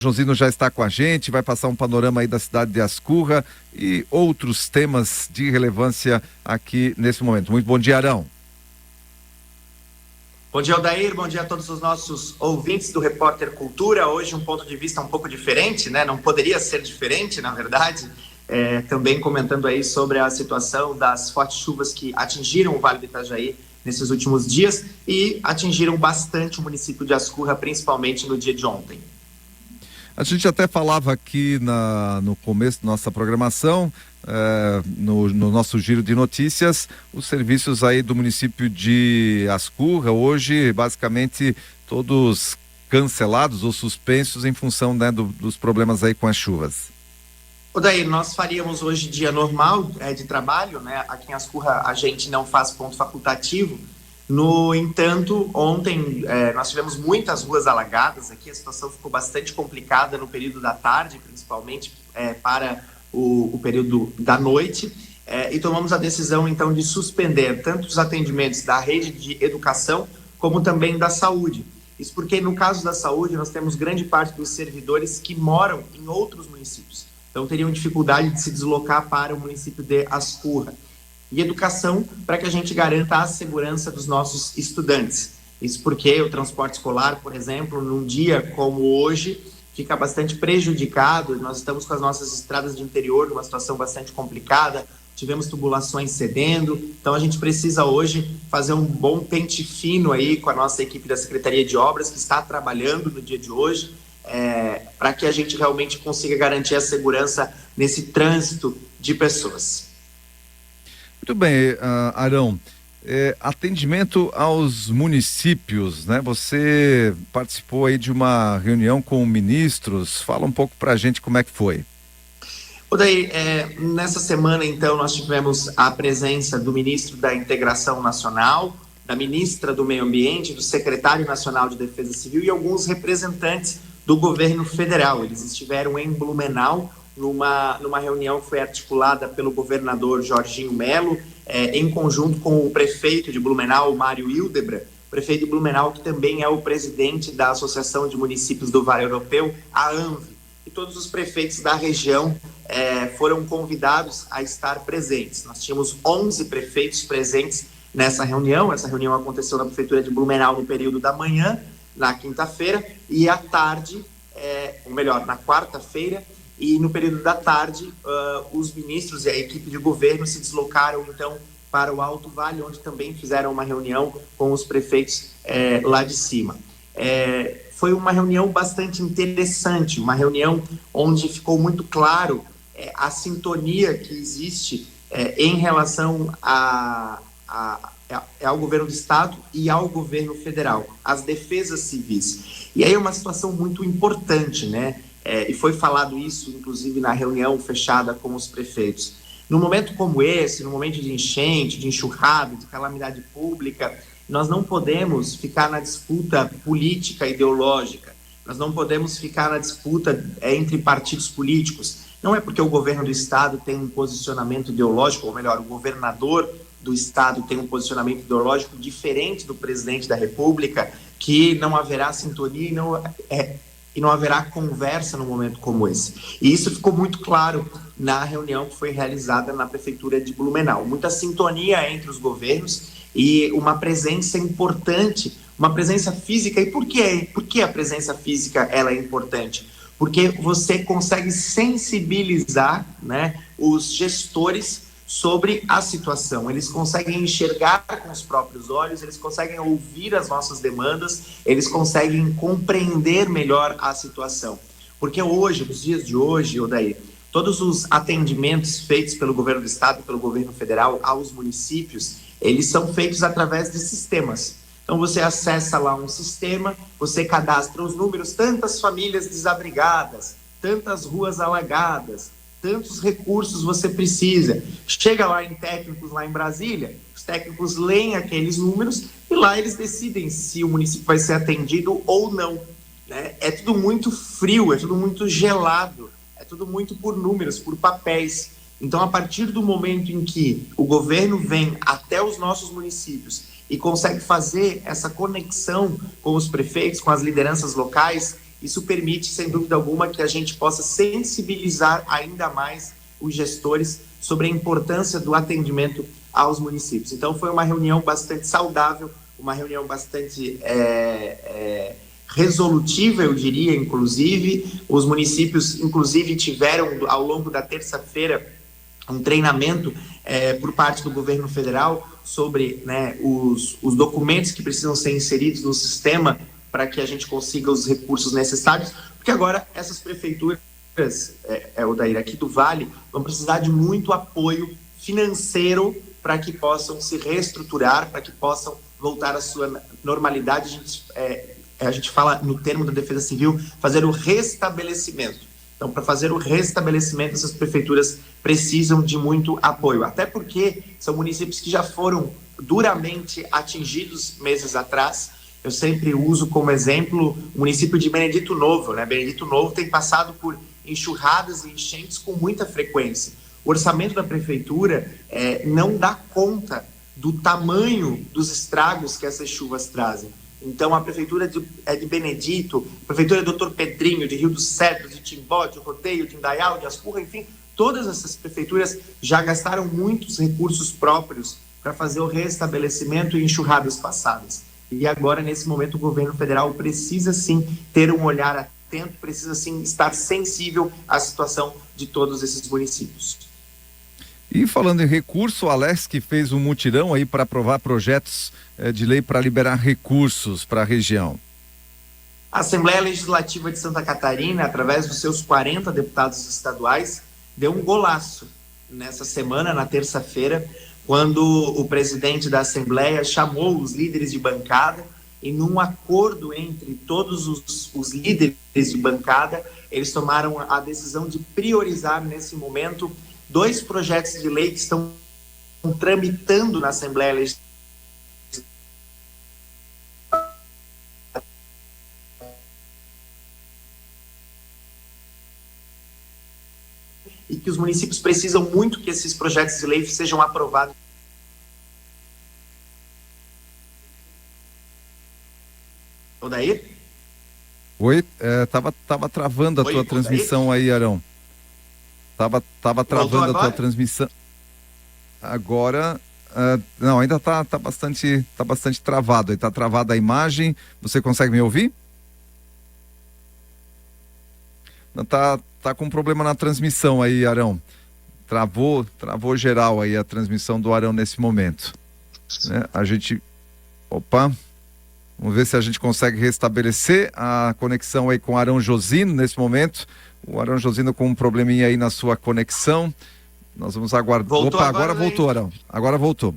Joãozino já está com a gente, vai passar um panorama aí da cidade de Ascurra e outros temas de relevância aqui nesse momento. Muito bom dia, Arão. Bom dia, Odair, bom dia a todos os nossos ouvintes do Repórter Cultura. Hoje um ponto de vista um pouco diferente, né? Não poderia ser diferente, na verdade. Também comentando aí sobre a situação das fortes chuvas que atingiram o Vale do Itajaí nesses últimos dias e atingiram bastante o município de Ascurra, principalmente no dia de ontem. A gente até falava aqui no começo da nossa programação, no nosso giro de notícias, os serviços aí do município de Ascurra, hoje basicamente todos cancelados ou suspensos em função, né, dos problemas aí com as chuvas. Daí nós faríamos hoje dia normal de trabalho, né? Aqui em Ascurra a gente não faz ponto facultativo. No entanto, ontem nós tivemos muitas ruas alagadas aqui, a situação ficou bastante complicada no período da tarde, principalmente para o período da noite, e tomamos a decisão então de suspender tanto os atendimentos da rede de educação como também da saúde. Isso porque no caso da saúde nós temos grande parte dos servidores que moram em outros municípios, então teriam dificuldade de se deslocar para o município de Ascurra. E educação para que a gente garanta a segurança dos nossos estudantes. Isso porque o transporte escolar, por exemplo, num dia como hoje, fica bastante prejudicado. Nós estamos com as nossas estradas de interior numa situação bastante complicada, tivemos tubulações cedendo, então a gente precisa hoje fazer um bom pente fino aí com a nossa equipe da Secretaria de Obras, que está trabalhando no dia de hoje, para que a gente realmente consiga garantir a segurança nesse trânsito de pessoas. Muito bem, Arão, atendimento aos municípios, né? Você participou aí de uma reunião com ministros, fala um pouco para a gente como é que foi. Daí, nessa semana, então, nós tivemos a presença do ministro da Integração Nacional, da ministra do Meio Ambiente, do secretário nacional de Defesa Civil e alguns representantes do governo federal. Eles estiveram em Blumenau, numa reunião que foi articulada pelo governador Jorginho Melo, em conjunto com o prefeito de Blumenau, Mário Hildebrand, prefeito de Blumenau, que também é o presidente da Associação de Municípios do Vale Europeu, a ANVI. E todos os prefeitos da região foram convidados a estar presentes. Nós tínhamos 11 prefeitos presentes nessa reunião. Essa reunião aconteceu na prefeitura de Blumenau no período da manhã, na quinta-feira, e à tarde, ou melhor, na quarta-feira, e no período da tarde, os ministros e a equipe de governo se deslocaram, então, para o Alto Vale, onde também fizeram uma reunião com os prefeitos lá de cima. Foi uma reunião bastante interessante, uma reunião onde ficou muito claro a sintonia que existe em relação ao governo do estado e ao governo federal, as defesas civis. E aí é uma situação muito importante, né? E foi falado isso, inclusive, na reunião fechada com os prefeitos. Num momento como esse, num momento de enchente, de enxurrada, de calamidade pública, nós não podemos ficar na disputa política ideológica, nós não podemos ficar na disputa entre partidos políticos. Não é porque o governo do estado tem um posicionamento ideológico, ou melhor, o governador do estado tem um posicionamento ideológico diferente do presidente da República, que não haverá sintonia e não haverá conversa num momento como esse. E isso ficou muito claro na reunião que foi realizada na prefeitura de Blumenau. Muita sintonia entre os governos e uma presença importante, uma presença física. E por quê? Por que a presença física ela é importante? Porque você consegue sensibilizar, né, os gestores sobre a situação. Eles conseguem enxergar com os próprios olhos, eles conseguem ouvir as nossas demandas, eles conseguem compreender melhor a situação. Porque hoje, nos dias de hoje, Odair, todos os atendimentos feitos pelo governo do estado e pelo governo federal aos municípios, eles são feitos através de sistemas. Então você acessa lá um sistema, você cadastra os números, tantas famílias desabrigadas, tantas ruas alagadas, tantos recursos você precisa. Chega lá em técnicos lá em Brasília, os técnicos leem aqueles números e lá eles decidem se o município vai ser atendido ou não, né? É tudo muito frio, é tudo muito gelado, é tudo muito por números, por papéis. Então, a partir do momento em que o governo vem até os nossos municípios e consegue fazer essa conexão com os prefeitos, com as lideranças locais, Isso permite, sem dúvida alguma, que a gente possa sensibilizar ainda mais os gestores sobre a importância do atendimento aos municípios. Então, foi uma reunião bastante saudável, uma reunião bastante resolutiva, eu diria, inclusive. Os municípios, inclusive, tiveram, ao longo da terça-feira, um treinamento por parte do governo federal sobre, né, os documentos que precisam ser inseridos no sistema para que a gente consiga os recursos necessários, porque agora essas prefeituras, Odair, aqui do Vale, vão precisar de muito apoio financeiro para que possam se reestruturar, para que possam voltar à sua normalidade. A gente fala, no termo da Defesa Civil, fazer o restabelecimento. Então, para fazer o restabelecimento, essas prefeituras precisam de muito apoio, até porque são municípios que já foram duramente atingidos meses atrás. Eu sempre uso como exemplo o município de Benedito Novo, né? Benedito Novo tem passado por enxurradas e enchentes com muita frequência. O orçamento da prefeitura não dá conta do tamanho dos estragos que essas chuvas trazem. Então, a prefeitura de Benedito, a prefeitura do Dr. Pedrinho, de Rio dos Cedros, de Timbó, de Rodeio, de Indaial, de Ascurra, enfim, todas essas prefeituras já gastaram muitos recursos próprios para fazer o restabelecimento em enxurradas passadas. E agora, nesse momento, o governo federal precisa sim ter um olhar atento, precisa sim estar sensível à situação de todos esses municípios. E falando em recurso, o Alesc fez um mutirão aí para aprovar projetos de lei para liberar recursos para a região. A Assembleia Legislativa de Santa Catarina, através dos seus 40 deputados estaduais, deu um golaço nessa semana, na terça-feira, quando o presidente da Assembleia chamou os líderes de bancada e, num acordo entre todos os líderes de bancada, eles tomaram a decisão de priorizar, nesse momento, 2 projetos de lei que estão tramitando na Assembleia Legislativa e que os municípios precisam muito que esses projetos de lei sejam aprovados. Odair? Oi, tava travando a tua transmissão aí, Arão. Tava travando a tua transmissão. Agora, não, ainda tá bastante travado. Aí tá travada a imagem. Você consegue me ouvir? Não, tá com problema na transmissão aí, Arão. Travou geral aí a transmissão do Arão nesse momento. Né? Vamos ver se a gente consegue restabelecer a conexão aí com o Arão Josino nesse momento. O Arão Josino com um probleminha aí na sua conexão. Nós vamos aguardar. Agora voltou, Arão. Agora voltou.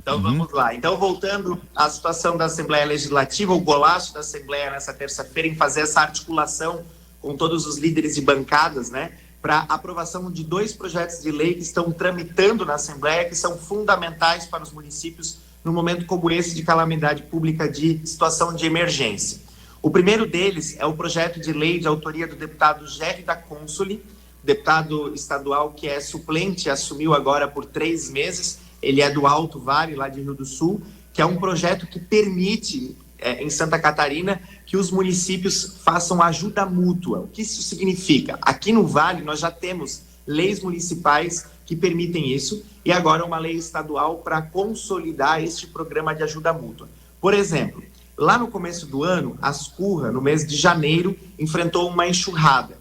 Então vamos lá. Então, voltando à situação da Assembleia Legislativa, o golaço da Assembleia nessa terça-feira em fazer essa articulação com todos os líderes de bancadas, né, para aprovação de 2 projetos de lei que estão tramitando na Assembleia, que são fundamentais para os municípios num momento como esse de calamidade pública, de situação de emergência. O primeiro deles é o projeto de lei de autoria do deputado Gerry da Consoli, deputado estadual que é suplente, assumiu agora por 3 meses, ele é do Alto Vale, lá de Rio do Sul, que é um projeto que permite, em Santa Catarina, que os municípios façam ajuda mútua. O que isso significa? Aqui no Vale nós já temos leis municipais que permitem isso, e agora uma lei estadual para consolidar este programa de ajuda mútua. Por exemplo, lá no começo do ano, Ascurra, no mês de janeiro, enfrentou uma enxurrada.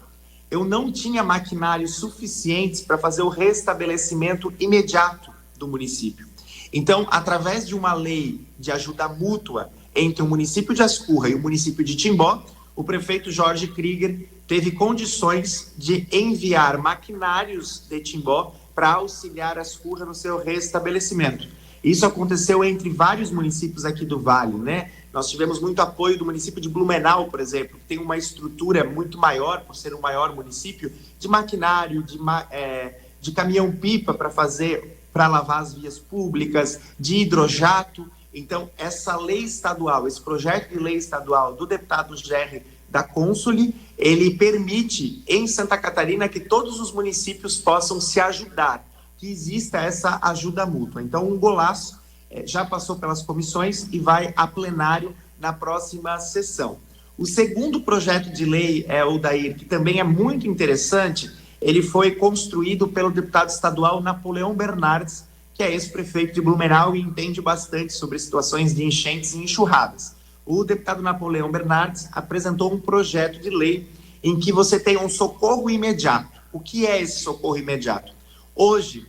Eu não tinha maquinários suficientes para fazer o restabelecimento imediato do município. Então, através de uma lei de ajuda mútua entre o município de Ascurra e o município de Timbó, o prefeito Jorge Krieger teve condições de enviar maquinários de Timbó para auxiliar Ascurra no seu restabelecimento. Isso aconteceu entre vários municípios aqui do Vale, né? Nós tivemos muito apoio do município de Blumenau, por exemplo, que tem uma estrutura muito maior, por ser um maior município, de maquinário, de caminhão-pipa para lavar as vias públicas, de hidrojato. Então, essa lei estadual, esse projeto de lei estadual do deputado Gerry da Consoli, ele permite em Santa Catarina que todos os municípios possam se ajudar, que exista essa ajuda mútua. Então, um golaço já passou pelas comissões e vai a plenário na próxima sessão. O segundo projeto de lei, Odair, que também é muito interessante, ele foi construído pelo deputado estadual Napoleão Bernardes, que é ex-prefeito de Blumenau e entende bastante sobre situações de enchentes e enxurradas. O deputado Napoleão Bernardes apresentou um projeto de lei em que você tem um socorro imediato. O que é esse socorro imediato? Hoje,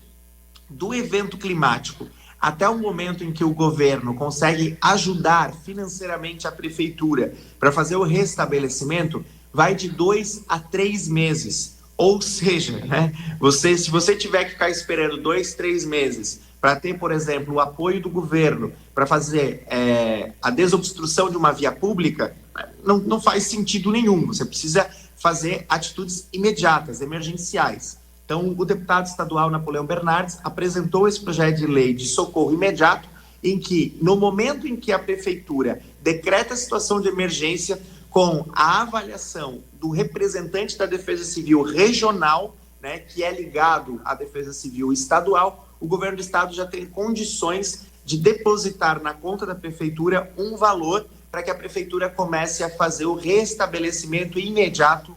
do evento climático até o momento em que o governo consegue ajudar financeiramente a prefeitura para fazer o restabelecimento, vai de 2 a 3 meses. Ou seja, né, se você tiver que ficar esperando 2, 3 meses para ter, por exemplo, o apoio do governo para fazer a desobstrução de uma via pública, não faz sentido nenhum. Você precisa fazer atitudes imediatas, emergenciais. Então, o deputado estadual Napoleão Bernardes apresentou esse projeto de lei de socorro imediato, em que, no momento em que a prefeitura decreta a situação de emergência, com a avaliação do representante da Defesa Civil regional, né, que é ligado à Defesa Civil estadual, o governo do estado já tem condições de depositar na conta da prefeitura um valor para que a prefeitura comece a fazer o restabelecimento imediato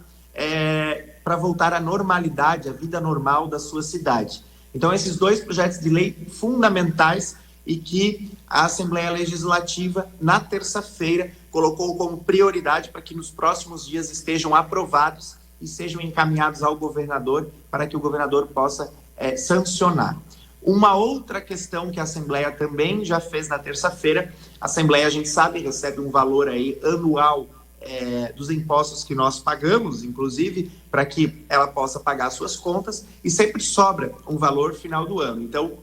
para voltar à normalidade, à vida normal da sua cidade. Então, esses dois projetos de lei fundamentais e que a Assembleia Legislativa, na terça-feira, colocou como prioridade para que nos próximos dias estejam aprovados e sejam encaminhados ao governador para que o governador possa sancionar. Uma outra questão que a Assembleia também já fez na terça-feira, a Assembleia, a gente sabe, recebe um valor aí anual dos impostos que nós pagamos, inclusive, para que ela possa pagar suas contas, e sempre sobra um valor final do ano. Então,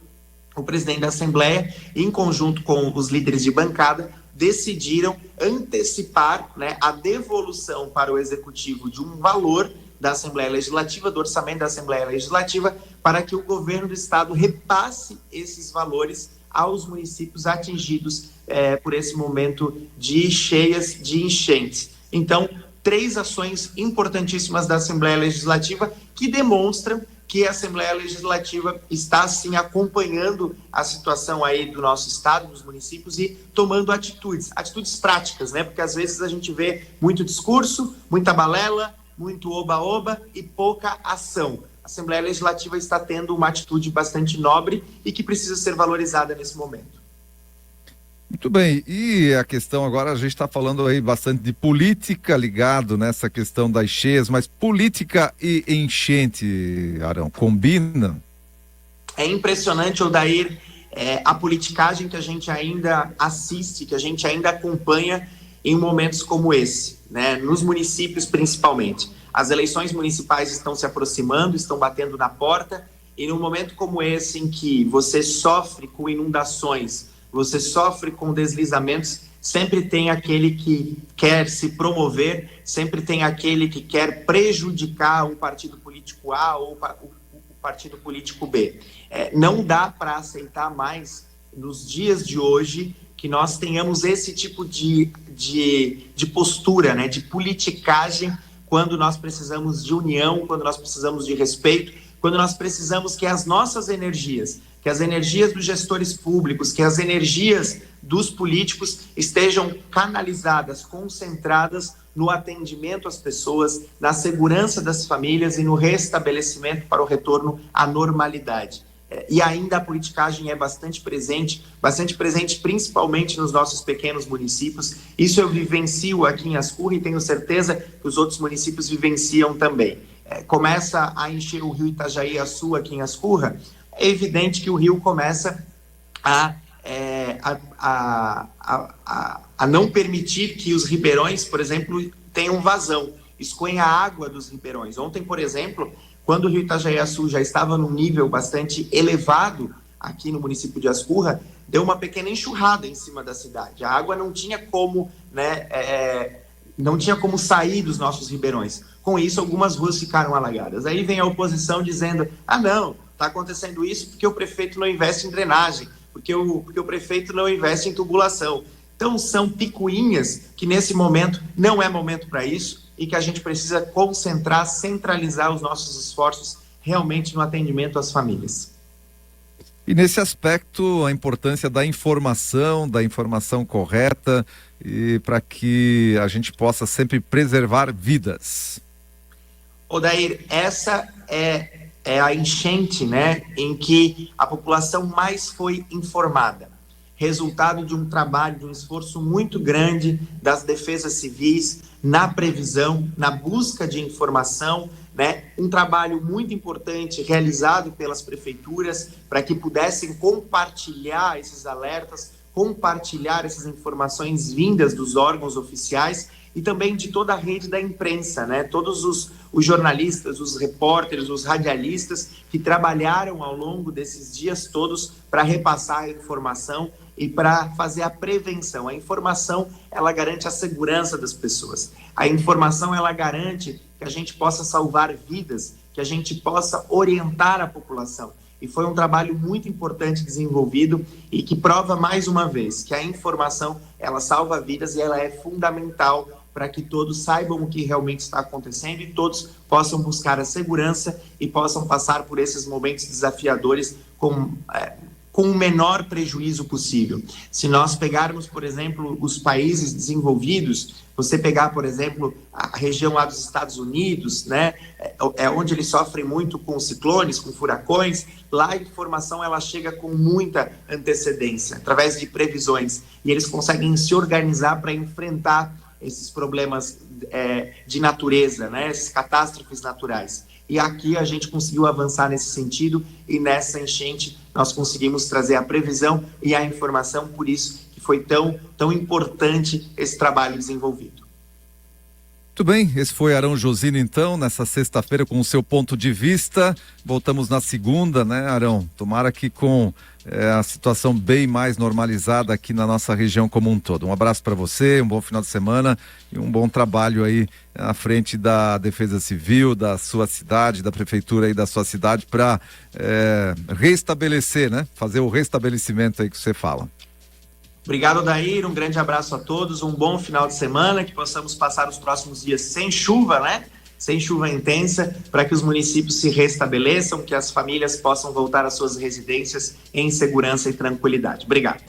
o presidente da Assembleia, em conjunto com os líderes de bancada, decidiram antecipar, né, a devolução para o Executivo de um valor da Assembleia Legislativa, do orçamento da Assembleia Legislativa, para que o governo do estado repasse esses valores aos municípios atingidos por esse momento de cheias, de enchentes. Então, 3 ações importantíssimas da Assembleia Legislativa que demonstram que a Assembleia Legislativa está, sim, acompanhando a situação aí do nosso estado, dos municípios e tomando atitudes práticas, né? Porque às vezes a gente vê muito discurso, muita balela, muito oba-oba e pouca ação. A Assembleia Legislativa está tendo uma atitude bastante nobre e que precisa ser valorizada nesse momento. Muito bem, e a questão agora, a gente está falando aí bastante de política ligado nessa questão das cheias, mas política e enchente, Arão, combinam? É impressionante, Odair, a politicagem que a gente ainda assiste, que a gente ainda acompanha em momentos como esse, né? Nos municípios principalmente. As eleições municipais estão se aproximando, estão batendo na porta, e num momento como esse em que você sofre com inundações, você sofre com deslizamentos, sempre tem aquele que quer se promover, sempre tem aquele que quer prejudicar o partido político A ou o partido político B. Não dá para aceitar mais, nos dias de hoje, que nós tenhamos esse tipo de postura, né, de politicagem, quando nós precisamos de união, quando nós precisamos de respeito, quando nós precisamos que as nossas energias, que as energias dos gestores públicos, que as energias dos políticos estejam canalizadas, concentradas no atendimento às pessoas, na segurança das famílias e no restabelecimento para o retorno à normalidade. E ainda a politicagem é bastante presente principalmente nos nossos pequenos municípios. Isso eu vivencio aqui em Ascurra e tenho certeza que os outros municípios vivenciam também. Começa a encher o rio Itajaí-Açu aqui em Ascurra, é evidente que o rio começa a não permitir que os ribeirões, por exemplo, tenham vazão, escoem a água dos ribeirões. Ontem, por exemplo, quando o rio Itajaí-Açu já estava num nível bastante elevado aqui no município de Ascurra, deu uma pequena enxurrada em cima da cidade. A água não tinha como, não tinha como sair dos nossos ribeirões. Com isso, algumas ruas ficaram alagadas. Aí vem a oposição dizendo, não, está acontecendo isso porque o prefeito não investe em drenagem, porque o prefeito não investe em tubulação. Então, são picuinhas que nesse momento não é momento para isso e que a gente precisa concentrar, centralizar os nossos esforços realmente no atendimento às famílias. E nesse aspecto, a importância da informação correta, e para que a gente possa sempre preservar vidas. Odair, essa é a enchente, né, em que a população mais foi informada. Resultado de um trabalho, de um esforço muito grande das defesas civis na previsão, na busca de informação, né? Um trabalho muito importante realizado pelas prefeituras para que pudessem compartilhar esses alertas, compartilhar essas informações vindas dos órgãos oficiais e também de toda a rede da imprensa, né? Todos os jornalistas, os repórteres, os radialistas que trabalharam ao longo desses dias todos para repassar a informação e para fazer a prevenção. A informação, ela garante a segurança das pessoas. A informação, ela garante que a gente possa salvar vidas, que a gente possa orientar a população. E foi um trabalho muito importante desenvolvido e que prova mais uma vez que a informação, ela salva vidas e ela é fundamental para que todos saibam o que realmente está acontecendo e todos possam buscar a segurança e possam passar por esses momentos desafiadores com o menor prejuízo possível. Se nós pegarmos, por exemplo, os países desenvolvidos, você pegar, por exemplo, a região lá dos Estados Unidos, né, onde eles sofrem muito com ciclones, com furacões, lá a informação ela chega com muita antecedência, através de previsões, e eles conseguem se organizar para enfrentar esses problemas de natureza, né, essas catástrofes naturais. E aqui a gente conseguiu avançar nesse sentido e nessa enchente nós conseguimos trazer a previsão e a informação, por isso que foi tão importante esse trabalho desenvolvido. Muito bem, esse foi Arão Josino então, nessa sexta-feira com o seu ponto de vista. Voltamos na segunda, né, Arão? Tomara que com a situação bem mais normalizada aqui na nossa região como um todo. Um abraço para você, um bom final de semana e um bom trabalho aí à frente da Defesa Civil, da sua cidade, da prefeitura aí da sua cidade para restabelecer, né? Fazer o restabelecimento aí que você fala. Obrigado, Odair, um grande abraço a todos, um bom final de semana, que possamos passar os próximos dias sem chuva, né? Sem chuva intensa, para que os municípios se restabeleçam, que as famílias possam voltar às suas residências em segurança e tranquilidade. Obrigado.